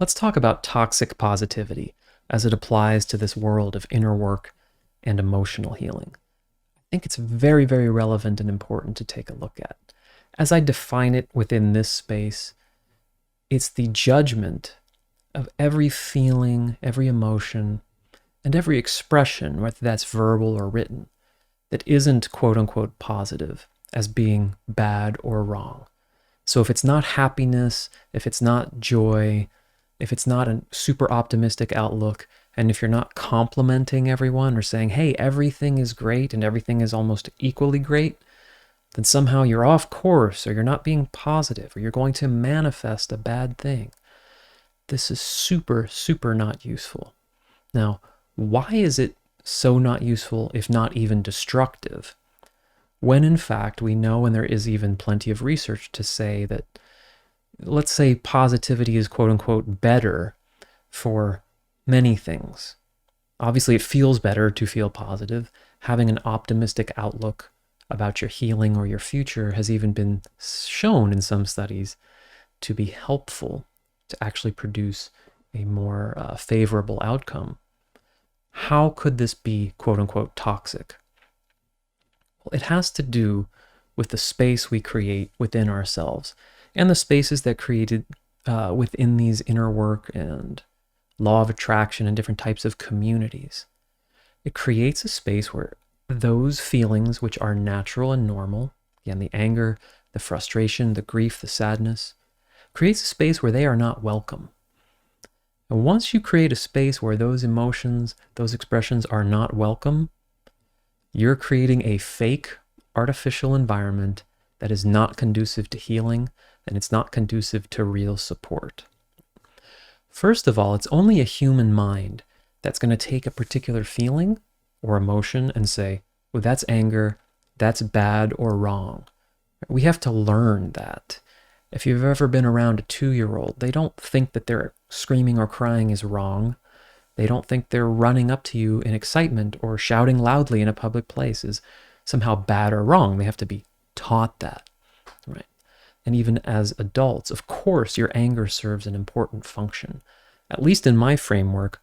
Let's talk about toxic positivity as it applies to this world of inner work and emotional healing. I think it's very, very relevant and important to take a look at. As I define it within this space, it's the judgment of every feeling, every emotion, and every expression, whether that's verbal or written, that isn't quote unquote positive as being bad or wrong. So if it's not happiness, if it's not joy, if it's not a super optimistic outlook, and if you're not complimenting everyone or saying, hey, everything is great and everything is almost equally great, then somehow you're off course or you're not being positive or you're going to manifest a bad thing. This is super, super not useful. Now, why is it so not useful, if not even destructive, when in fact we know, and there is even plenty of research to say that, let's say positivity is quote unquote better for many things. Obviously, it feels better to feel positive. Having an optimistic outlook about your healing or your future has even been shown in some studies to be helpful to actually produce a more favorable outcome. How could this be quote unquote toxic? Well, it has to do with the space we create within ourselves and the spaces that created within these inner work and law of attraction and different types of communities. It creates a space where those feelings, which are natural and normal, again, the anger, the frustration, the grief, the sadness, creates a space where they are not welcome. And once you create a space where those emotions, those expressions are not welcome, you're creating a fake, artificial environment that is not conducive to healing, and it's not conducive to real support. First of all, it's only a human mind that's going to take a particular feeling or emotion and say, well, that's anger, that's bad or wrong. We have to learn that. If you've ever been around a 2-year-old, they don't think that they're screaming or crying is wrong. They don't think they're running up to you in excitement or shouting loudly in a public place is somehow bad or wrong. They have to be taught that, right? And even as adults, of course, your anger serves an important function. At least in my framework,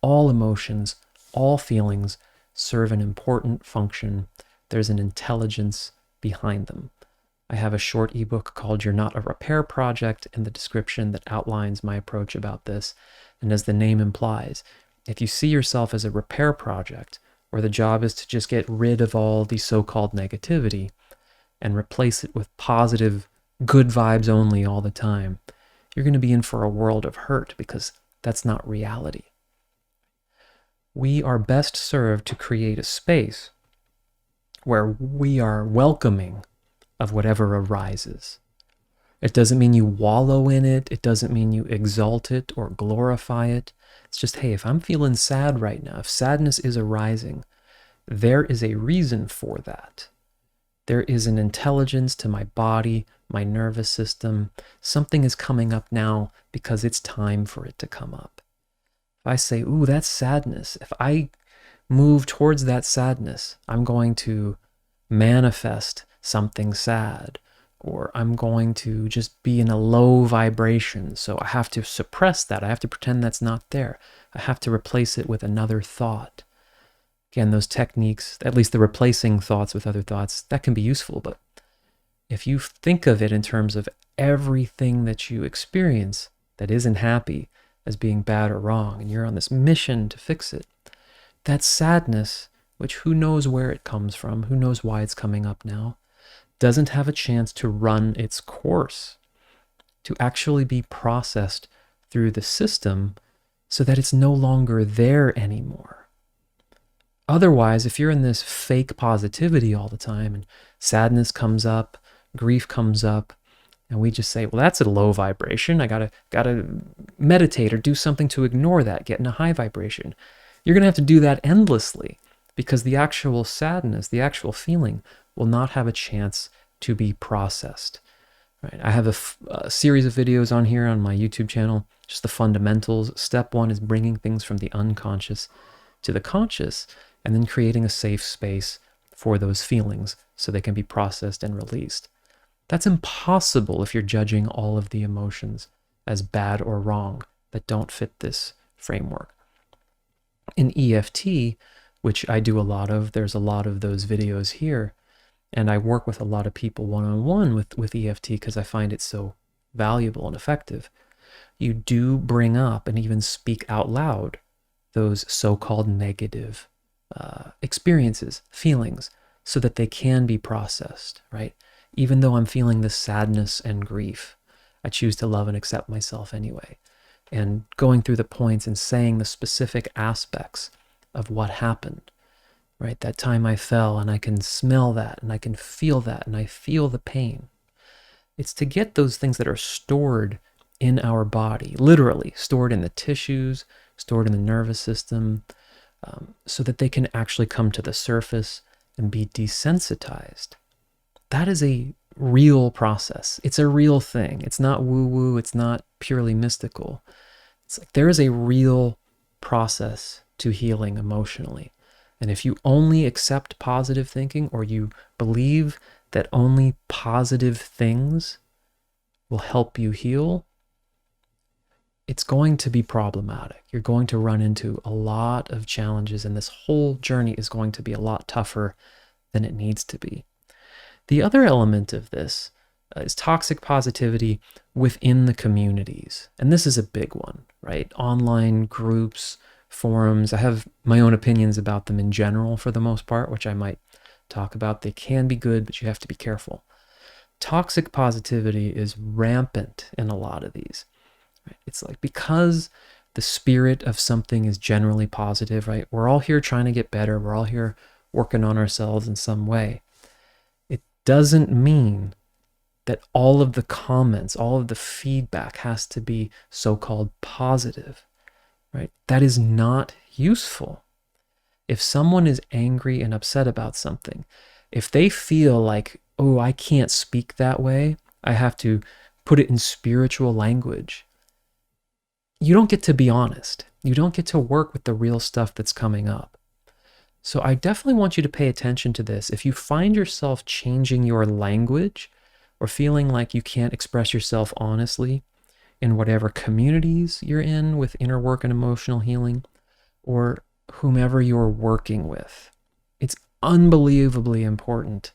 all emotions, all feelings serve an important function. There's an intelligence behind them. I have a short ebook called You're Not a Repair Project in the description that outlines my approach about this. And as the name implies, if you see yourself as a repair project, where the job is to just get rid of all the so-called negativity and replace it with positive, good vibes only all the time, you're going to be in for a world of hurt because that's not reality. We are best served to create a space where we are welcoming of whatever arises. It doesn't mean you wallow in it. It doesn't mean you exalt it or glorify it. It's just, hey, if I'm feeling sad right now, if sadness is arising, there is a reason for that. There is an intelligence to my body, my nervous system. Something is coming up now because it's time for it to come up. If I say, ooh, that's sadness, if I move towards that sadness, I'm going to manifest something sad, or I'm going to just be in a low vibration. So I have to suppress that. I have to pretend that's not there. I have to replace it with another thought. Again, those techniques, at least the replacing thoughts with other thoughts, that can be useful. But if you think of it in terms of everything that you experience that isn't happy as being bad or wrong, and you're on this mission to fix it, that sadness, which who knows where it comes from, who knows why it's coming up now, doesn't have a chance to run its course, to actually be processed through the system so that it's no longer there anymore. Otherwise, if you're in this fake positivity all the time and sadness comes up, grief comes up, and we just say, well, that's a low vibration. I gotta meditate or do something to ignore that, get in a high vibration. You're going to have to do that endlessly because the actual sadness, the actual feeling will not have a chance to be processed. Right? I have a series of videos on here on my YouTube channel, just the fundamentals. Step 1 is bringing things from the unconscious to the conscious and then creating a safe space for those feelings so they can be processed and released. That's impossible if you're judging all of the emotions as bad or wrong. that don't fit this framework. In EFT, which I do a lot of, there's a lot of those videos here, and I work with a lot of people one-on-one with EFT because I find it so valuable and effective. You do bring up and even speak out loud those so-called negative experiences, feelings, so that they can be processed, right? Even though I'm feeling this sadness and grief, I choose to love and accept myself anyway. And going through the points and saying the specific aspects of what happened, right? That time I fell, and I can smell that, and I can feel that, and I feel the pain. It's to get those things that are stored in our body, literally stored in the tissues, stored in the nervous system, so that they can actually come to the surface and be desensitized. That is a real process. It's a real thing. It's not woo-woo. It's not purely mystical. It's like there is a real process to healing emotionally. And if you only accept positive thinking, or you believe that only positive things will help you heal, it's going to be problematic. You're going to run into a lot of challenges, and this whole journey is going to be a lot tougher than it needs to be. The other element of this is toxic positivity within the communities. And this is a big one, right? Online groups, forums. I have my own opinions about them in general for the most part, which I might talk about. They can be good, but you have to be careful. Toxic positivity is rampant in a lot of these. Right? It's like, because the spirit of something is generally positive, right? We're all here trying to get better. We're all here working on ourselves in some way. It doesn't mean that all of the comments, all of the feedback has to be so-called positive, right? That is not useful. If someone is angry and upset about something, if they feel like, oh, I can't speak that way, I have to put it in spiritual language, you don't get to be honest. You don't get to work with the real stuff that's coming up. So I definitely want you to pay attention to this. If you find yourself changing your language or feeling like you can't express yourself honestly in whatever communities you're in with inner work and emotional healing, or whomever you're working with, it's unbelievably important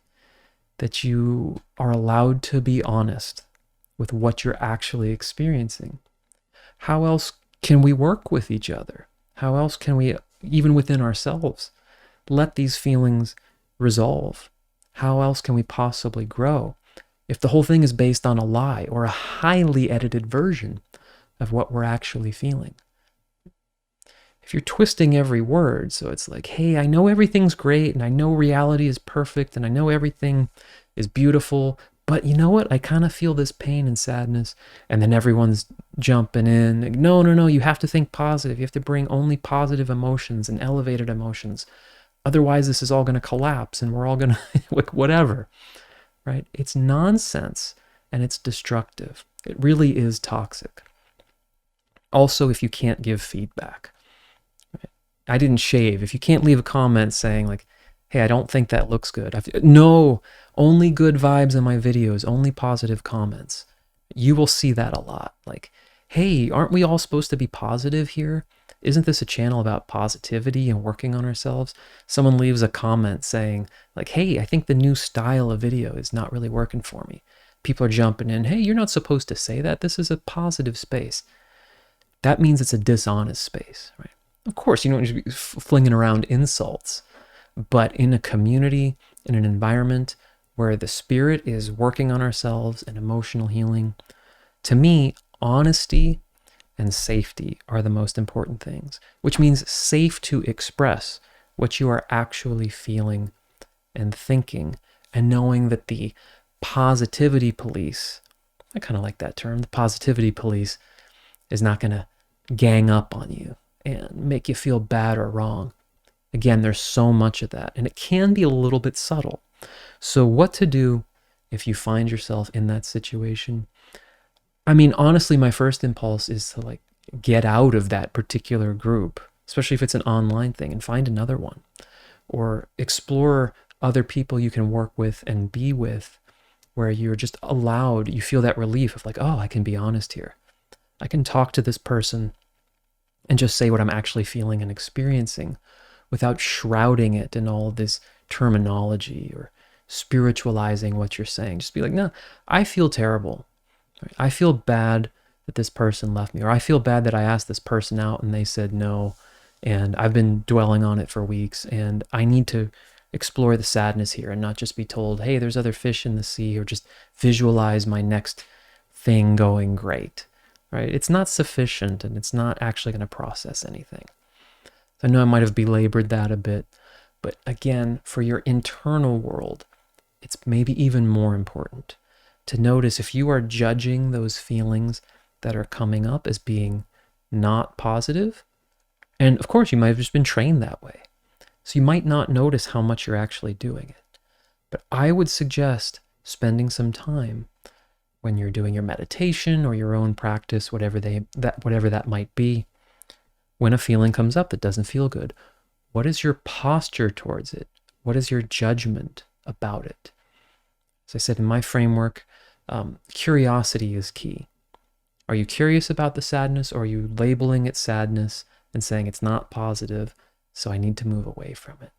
that you are allowed to be honest with what you're actually experiencing. How else can we work with each other? How else can we, even within ourselves, let these feelings resolve? How else can we possibly grow if the whole thing is based on a lie or a highly edited version of what we're actually feeling? If you're twisting every word, so it's like, hey, I know everything's great, and I know reality is perfect, and I know everything is beautiful, but you know what? I kind of feel this pain and sadness. And then everyone's jumping in. No, you have to think positive. You have to bring only positive emotions and elevated emotions. Otherwise, this is all going to collapse, and we're all going to, like, whatever, right? It's nonsense, and it's destructive. It really is toxic. Also, if you can't give feedback. Right? I didn't shave. If you can't leave a comment saying, like, hey, I don't think that looks good. No, only good vibes in my videos, only positive comments. You will see that a lot. Like, hey, aren't we all supposed to be positive here? Isn't this a channel about positivity and working on ourselves? Someone leaves a comment saying, like, hey, I think the new style of video is not really working for me. People are jumping in, hey, you're not supposed to say that. This is a positive space. That means it's a dishonest space, right? Of course, you don't need to be flinging around insults, but in a community, in an environment where the spirit is working on ourselves and emotional healing, to me, honesty and safety are the most important things, which means safe to express what you are actually feeling and thinking, and knowing that the positivity police, I kind of like that term, the positivity police is not going to gang up on you and make you feel bad or wrong. Again, there's so much of that, and it can be a little bit subtle. So what to do if you find yourself in that situation? I mean, honestly, my first impulse is to, like, get out of that particular group, especially if it's an online thing, and find another one, or explore other people you can work with and be with, where you're just allowed, you feel that relief of, like, oh, I can be honest here. I can talk to this person and just say what I'm actually feeling and experiencing without shrouding it in all of this terminology or spiritualizing what you're saying. Just be like, no, I feel terrible. I feel bad that this person left me, or I feel bad that I asked this person out and they said no, and I've been dwelling on it for weeks, and I need to explore the sadness here and not just be told, hey, there's other fish in the sea, or just visualize my next thing going great, right? It's not sufficient, and it's not actually going to process anything. I know I might have belabored that a bit, but again, for your internal world, it's maybe even more important to notice if you are judging those feelings that are coming up as being not positive. And of course, you might have just been trained that way. So you might not notice how much you're actually doing it. But I would suggest spending some time when you're doing your meditation or your own practice, whatever that might be, when a feeling comes up that doesn't feel good, what is your posture towards it? What is your judgment about it? As I said, in my framework, curiosity is key. Are you curious about the sadness, or are you labeling it sadness and saying it's not positive, so I need to move away from it?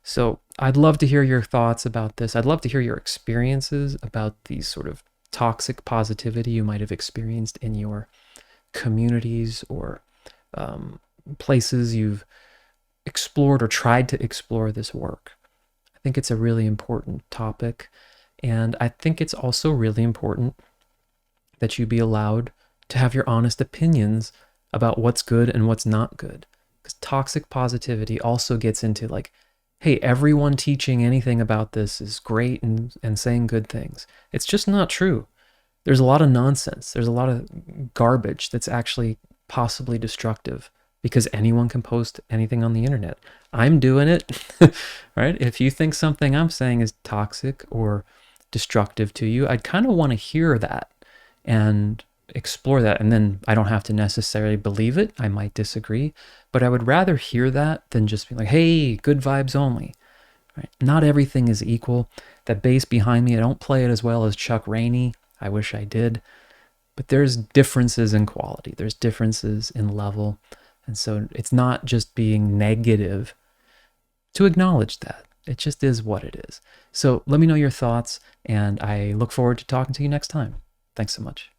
So I'd love to hear your thoughts about this. I'd love to hear your experiences about these sort of toxic positivity you might have experienced in your communities or places you've explored or tried to explore this work. I think it's a really important topic, and I think it's also really important that you be allowed to have your honest opinions about what's good and what's not good. Because toxic positivity also gets into like, hey, everyone teaching anything about this is great and saying good things. It's just not true. There's a lot of nonsense. There's a lot of garbage that's actually possibly destructive, because anyone can post anything on the internet. I'm doing it, right? If you think something I'm saying is toxic or destructive to you, I'd kind of want to hear that and explore that. And then I don't have to necessarily believe it. I might disagree, but I would rather hear that than just be like, hey, good vibes only, right? Not everything is equal. That bass behind me, I don't play it as well as Chuck Rainey. I wish I did. But there's differences in quality. There's differences in level. And so it's not just being negative to acknowledge that. It just is what it is. So let me know your thoughts, and I look forward to talking to you next time. Thanks so much.